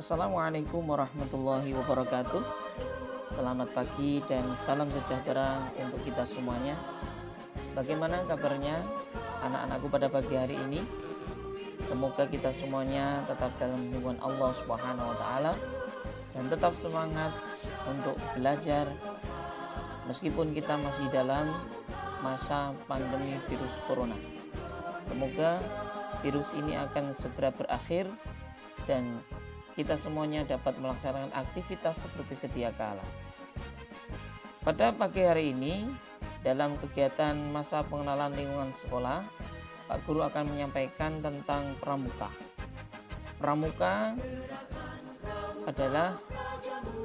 Assalamualaikum warahmatullahi wabarakatuh. Selamat pagi dan salam sejahtera untuk kita semuanya. Bagaimana kabarnya anak-anakku pada pagi hari ini? Semoga kita semuanya tetap dalam lindungan Allah Subhanahu wa taala dan tetap semangat untuk belajar meskipun kita masih dalam masa pandemi virus corona. Semoga virus ini akan segera berakhir dan kita semuanya dapat melaksanakan aktivitas seperti sedia kala. Pada pagi hari ini, dalam kegiatan masa pengenalan lingkungan sekolah, Pak Guru akan menyampaikan tentang pramuka. Pramuka adalah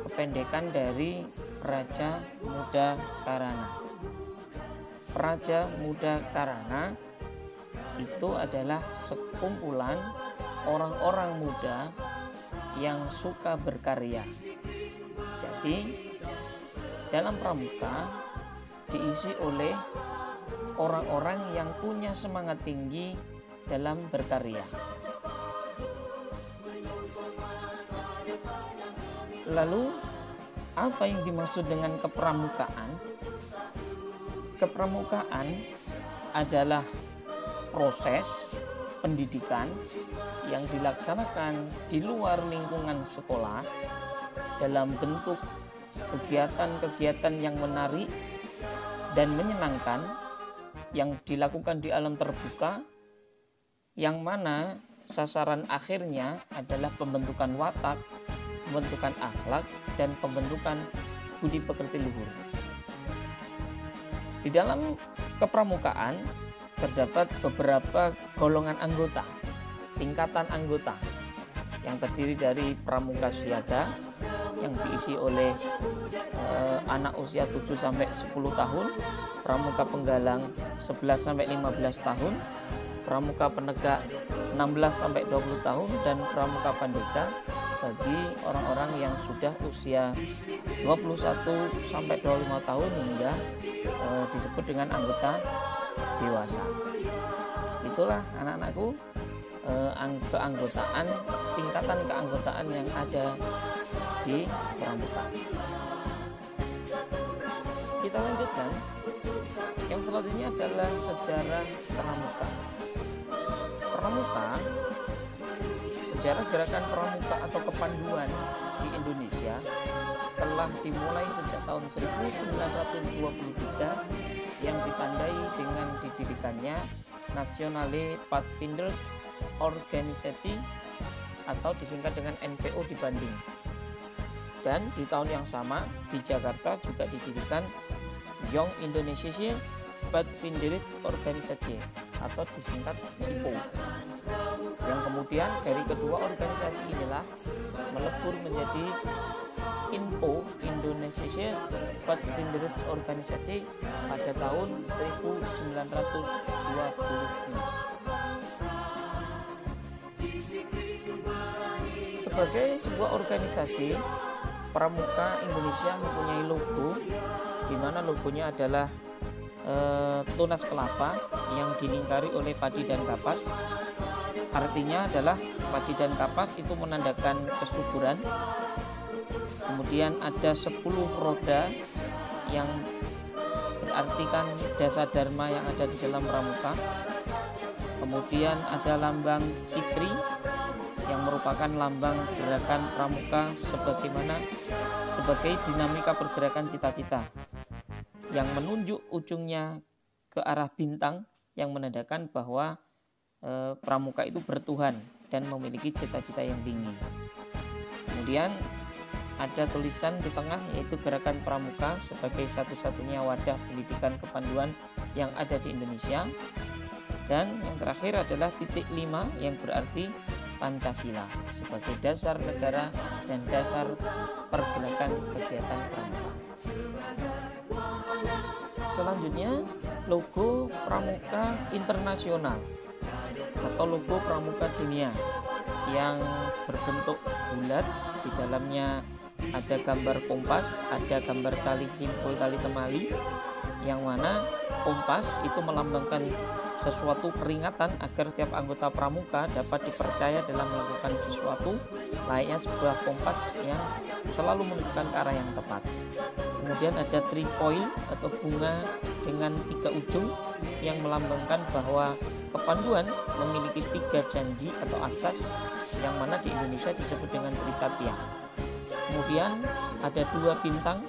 kependekan dari Praja Muda Karana. Praja Muda Karana itu adalah sekumpulan orang-orang muda yang suka berkarya. Jadi dalam pramuka diisi oleh orang-orang yang punya semangat tinggi dalam berkarya. Lalu apa yang dimaksud dengan kepramukaan? Kepramukaan adalah proses pendidikan yang dilaksanakan di luar lingkungan sekolah dalam bentuk kegiatan-kegiatan yang menarik dan menyenangkan yang dilakukan di alam terbuka, yang mana sasaran akhirnya adalah pembentukan watak, pembentukan akhlak, dan pembentukan budi pekerti luhur. Di dalam kepramukaan terdapat beberapa golongan anggota, tingkatan anggota yang terdiri dari pramuka siaga yang diisi oleh anak usia 7 sampai 10 tahun, pramuka penggalang 11 sampai 15 tahun, pramuka penegak 16 sampai 20 tahun dan pramuka pandega bagi orang-orang yang sudah usia 21 sampai 25 tahun hingga disebut dengan anggota dewasa. Itulah anak-anakku keanggotaan, tingkatan keanggotaan yang ada di pramuka. Kita lanjutkan. Yang selanjutnya adalah sejarah pramuka. Pramuka, sejarah gerakan pramuka atau kepanduan di Indonesia telah dimulai sejak tahun 1923 yang ditandai dengan didirikannya Nationale Padvinders Organisatie atau disingkat dengan NPO di Bandung. Dan di tahun yang sama di Jakarta juga didirikan Young Indonesia Padvinders Organisatie atau disingkat SIPO. Yang kemudian dari kedua organisasi inilah melebur menjadi INPO, Indonesia Padvinders Organisatie, pada tahun 1926. Sebagai sebuah organisasi, Pramuka Indonesia mempunyai logo, di mana logonya adalah tunas kelapa yang dilingkari oleh padi dan kapas. Artinya adalah padi dan kapas itu menandakan kesuburan. Kemudian ada 10 roda yang berartikan dasa dharma yang ada di dalam pramuka. Kemudian ada lambang Fitri yang merupakan lambang gerakan pramuka sebagai dinamika pergerakan cita-cita yang menunjuk ujungnya ke arah bintang yang menandakan bahwa pramuka itu bertuhan dan memiliki cita-cita yang tinggi. Kemudian ada tulisan di tengah yaitu gerakan pramuka sebagai satu-satunya wadah pendidikan kepanduan yang ada di Indonesia. Dan yang terakhir adalah titik 5 yang berarti Pancasila sebagai dasar negara dan dasar pergerakan kegiatan pramuka. Selanjutnya logo pramuka internasional atau logo pramuka dunia yang berbentuk bulat, di dalamnya ada gambar kompas, ada gambar tali simpul tali temali, yang mana kompas itu melambangkan sesuatu peringatan agar setiap anggota pramuka dapat dipercaya dalam melakukan sesuatu, layaknya sebuah kompas yang selalu menunjukkan ke arah yang tepat. Kemudian ada trefoil atau bunga dengan 3 ujung yang melambangkan bahwa kepanduan memiliki 3 janji atau asas, yang mana di Indonesia disebut dengan Trisatya. Kemudian ada 2 bintang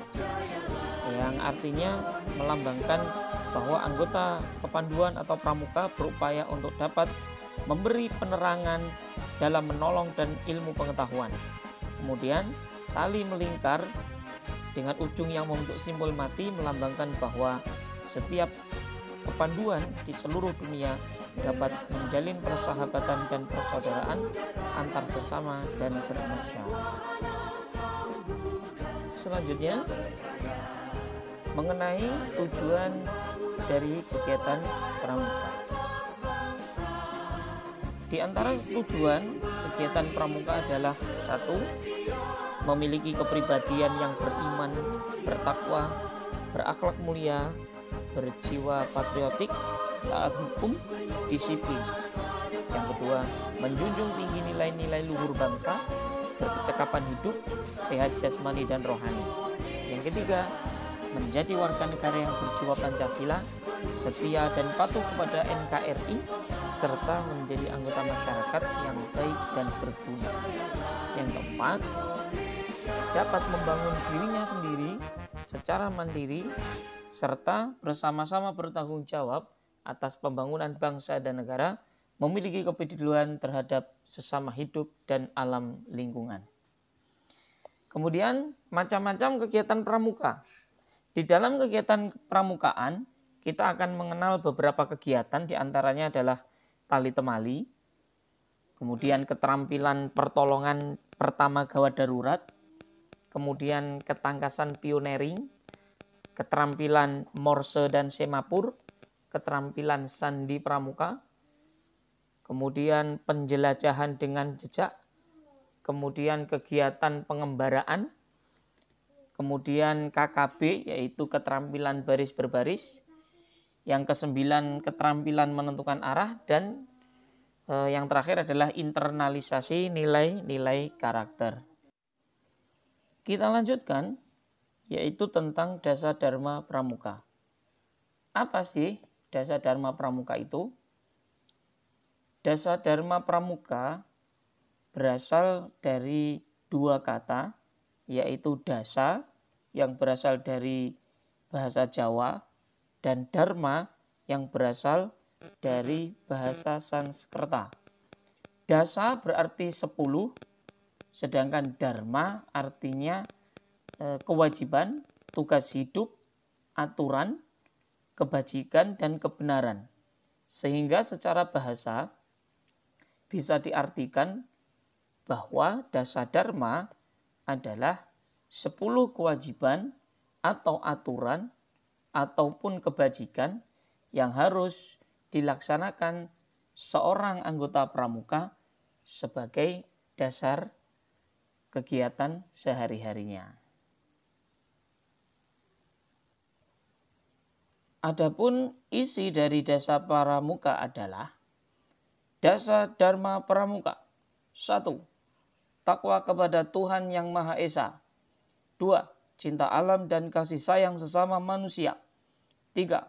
yang artinya melambangkan bahwa anggota kepanduan atau pramuka berupaya untuk dapat memberi penerangan dalam menolong dan ilmu pengetahuan. Kemudian tali melingkar dengan ujung yang membentuk simbol mati melambangkan bahwa setiap kepanduan di seluruh dunia dapat menjalin persahabatan dan persaudaraan antar sesama dan bermasyarakat. Selanjutnya mengenai tujuan dari kegiatan pramuka. Di antara tujuan kegiatan pramuka adalah 1. Memiliki kepribadian yang beriman, bertakwa, berakhlak mulia, berjiwa patriotik, taat hukum, disiplin. Yang kedua, menjunjung tinggi nilai-nilai luhur bangsa, berkecakapan hidup, sehat jasmani dan rohani. Yang ketiga, menjadi warga negara yang berjiwa Pancasila, setia dan patuh kepada NKRI, serta menjadi anggota masyarakat yang baik dan berguna. Yang keempat, dapat membangun dirinya sendiri secara mandiri, serta bersama-sama bertanggung jawab atas pembangunan bangsa dan negara, memiliki kepedulian terhadap sesama hidup dan alam lingkungan. Kemudian macam-macam kegiatan pramuka. Di dalam kegiatan pramukaan, kita akan mengenal beberapa kegiatan, diantaranya adalah tali temali, kemudian keterampilan pertolongan pertama gawat darurat, kemudian ketangkasan pioneering, keterampilan morse dan semapur, keterampilan sandi pramuka, kemudian penjelajahan dengan jejak, kemudian kegiatan pengembaraan, kemudian KKB yaitu keterampilan baris berbaris, yang ke-9 keterampilan menentukan arah, dan yang terakhir adalah internalisasi nilai-nilai karakter. Kita lanjutkan yaitu tentang Dasa Dharma Pramuka. Apa sih Dasa Dharma Pramuka itu? Dasa Dharma Pramuka berasal dari 2 kata, yaitu dasa yang berasal dari bahasa Jawa dan dharma yang berasal dari bahasa Sanskerta. Dasa berarti 10, sedangkan dharma artinya kewajiban, tugas hidup, aturan, kebajikan, dan kebenaran. Sehingga secara bahasa bisa diartikan bahwa dasa dharma adalah 10 kewajiban atau aturan ataupun kebajikan yang harus dilaksanakan seorang anggota pramuka sebagai dasar kegiatan sehari-harinya. Adapun isi dari Dasa Pramuka adalah Dasa Dharma Pramuka. 1. Takwa kepada Tuhan Yang Maha Esa. 2. Cinta alam dan kasih sayang sesama manusia. 3.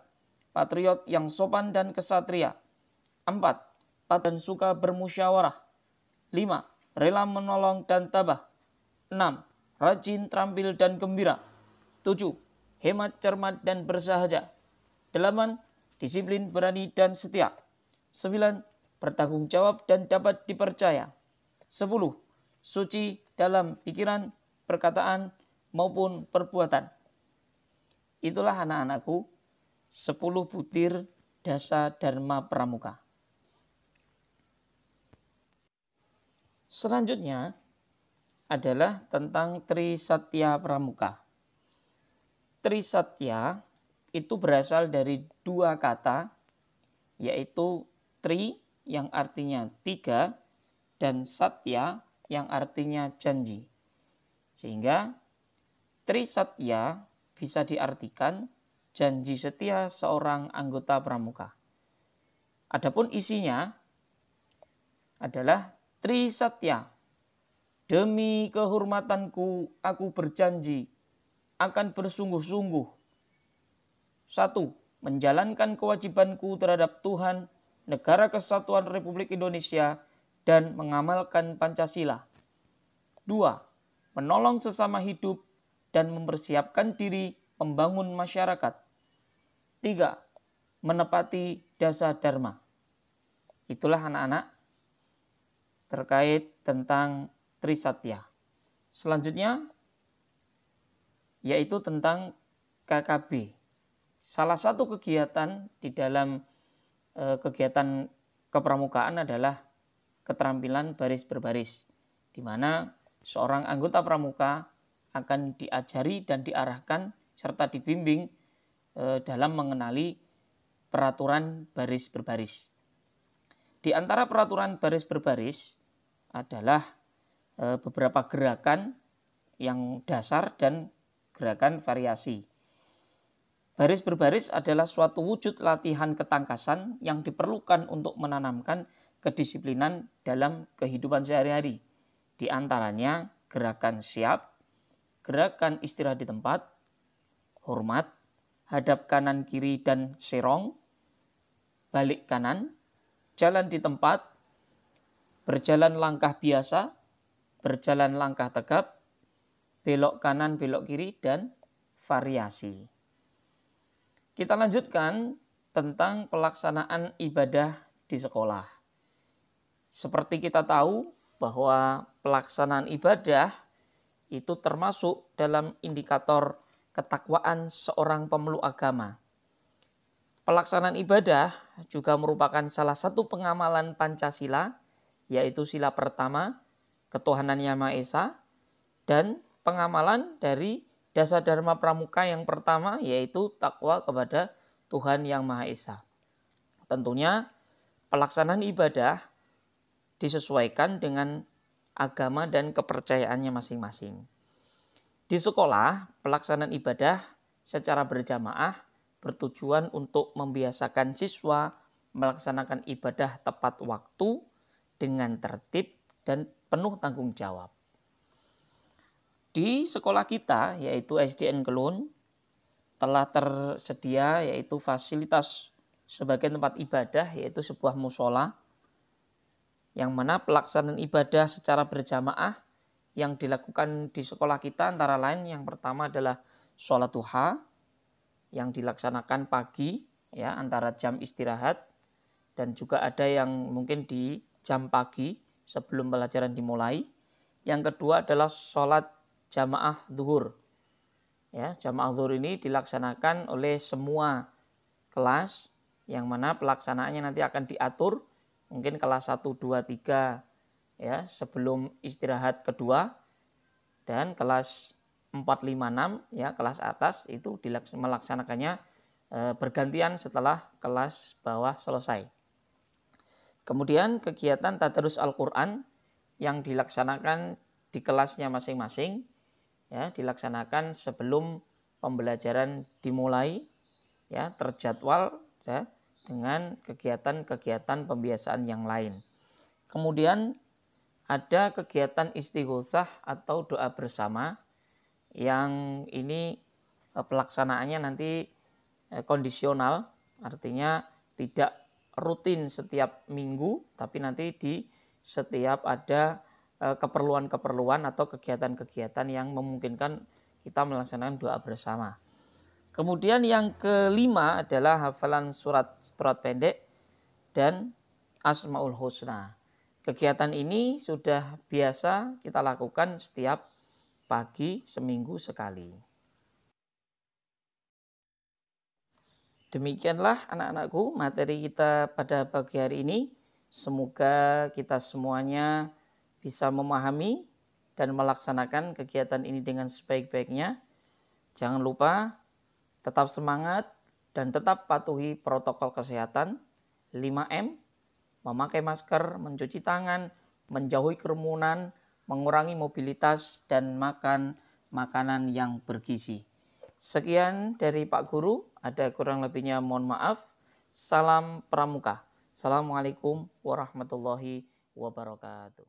Patriot yang sopan dan kesatria. 4. Patuh dan suka bermusyawarah. 5. Rela menolong dan tabah. 6. Rajin, terampil, dan gembira. 7. Hemat, cermat, dan bersahaja. 8. Disiplin, berani, dan setia. 9. Bertanggung jawab dan dapat dipercaya. 10. Suci dalam pikiran, perkataan, maupun perbuatan. Itulah anak-anakku 10 butir Dasa Dharma Pramuka. Selanjutnya adalah tentang Trisatya Pramuka. Trisatya itu berasal dari 2 kata, yaitu tri yang artinya 3 dan satya yang artinya janji. Sehingga Trisatya bisa diartikan janji setia seorang anggota pramuka. Adapun isinya adalah Trisatya. Demi kehormatanku, aku berjanji akan bersungguh-sungguh. 1. Menjalankan kewajibanku terhadap Tuhan, Negara Kesatuan Republik Indonesia, dan mengamalkan Pancasila. 2. Menolong sesama hidup dan mempersiapkan diri membangun masyarakat. 3. Menepati dasa dharma. Itulah anak-anak terkait tentang Trisatya. Selanjutnya yaitu tentang KKB. Salah satu kegiatan di dalam kegiatan kepramukaan adalah keterampilan baris berbaris, di mana seorang anggota pramuka akan diajari dan diarahkan serta dibimbing dalam mengenali peraturan baris berbaris. Di antara peraturan baris berbaris adalah beberapa gerakan yang dasar dan gerakan variasi. Baris berbaris adalah suatu wujud latihan ketangkasan yang diperlukan untuk menanamkan kedisiplinan dalam kehidupan sehari-hari. Di antaranya gerakan siap, gerakan istirahat di tempat, hormat, hadap kanan kiri dan serong, balik kanan, jalan di tempat, berjalan langkah biasa, berjalan langkah tegap, belok kanan, belok kiri, dan variasi. Kita lanjutkan tentang pelaksanaan ibadah di sekolah. Seperti kita tahu bahwa pelaksanaan ibadah itu termasuk dalam indikator ketakwaan seorang pemeluk agama. Pelaksanaan ibadah juga merupakan salah satu pengamalan Pancasila, yaitu sila pertama, ketuhanan Yang Maha Esa, dan pengamalan dari dasa dharma pramuka yang pertama, yaitu takwa kepada Tuhan Yang Maha Esa. Tentunya pelaksanaan ibadah disesuaikan dengan agama dan kepercayaannya masing-masing. Di sekolah, pelaksanaan ibadah secara berjamaah bertujuan untuk membiasakan siswa melaksanakan ibadah tepat waktu dengan tertib dan penuh tanggung jawab. Di sekolah kita, yaitu SDN Kelun, telah tersedia yaitu fasilitas sebagai tempat ibadah, yaitu sebuah musola, yang mana pelaksanaan ibadah secara berjamaah yang dilakukan di sekolah kita antara lain yang pertama adalah sholat duha yang dilaksanakan pagi ya antara jam istirahat, dan juga ada yang mungkin di jam pagi sebelum pelajaran dimulai. Yang kedua adalah sholat jamaah zuhur. Ya, jamaah zuhur ini dilaksanakan oleh semua kelas, yang mana pelaksanaannya nanti akan diatur mungkin kelas 1, 2, 3 ya sebelum istirahat kedua, dan kelas 4, 5, 6 ya kelas atas itu melaksanakannya bergantian setelah kelas bawah selesai. Kemudian kegiatan tadarus Al-Quran yang dilaksanakan di kelasnya masing-masing ya dilaksanakan sebelum pembelajaran dimulai ya terjadwal ya dengan kegiatan-kegiatan pembiasaan yang lain. Kemudian ada kegiatan istighosah atau doa bersama yang ini pelaksanaannya nanti kondisional, artinya tidak rutin setiap minggu, tapi nanti di setiap ada keperluan-keperluan atau kegiatan-kegiatan yang memungkinkan kita melaksanakan doa bersama. Kemudian yang kelima adalah hafalan surat pendek dan Asmaul Husna. Kegiatan ini sudah biasa kita lakukan setiap pagi seminggu sekali. Demikianlah anak-anakku materi kita pada pagi hari ini. Semoga kita semuanya bisa memahami dan melaksanakan kegiatan ini dengan sebaik-baiknya. Jangan lupa tetap semangat dan tetap patuhi protokol kesehatan 5M, memakai masker, mencuci tangan, menjauhi kerumunan, mengurangi mobilitas, dan makan makanan yang bergizi. Sekian dari Pak Guru, ada kurang lebihnya mohon maaf. Salam Pramuka. Assalamualaikum warahmatullahi wabarakatuh.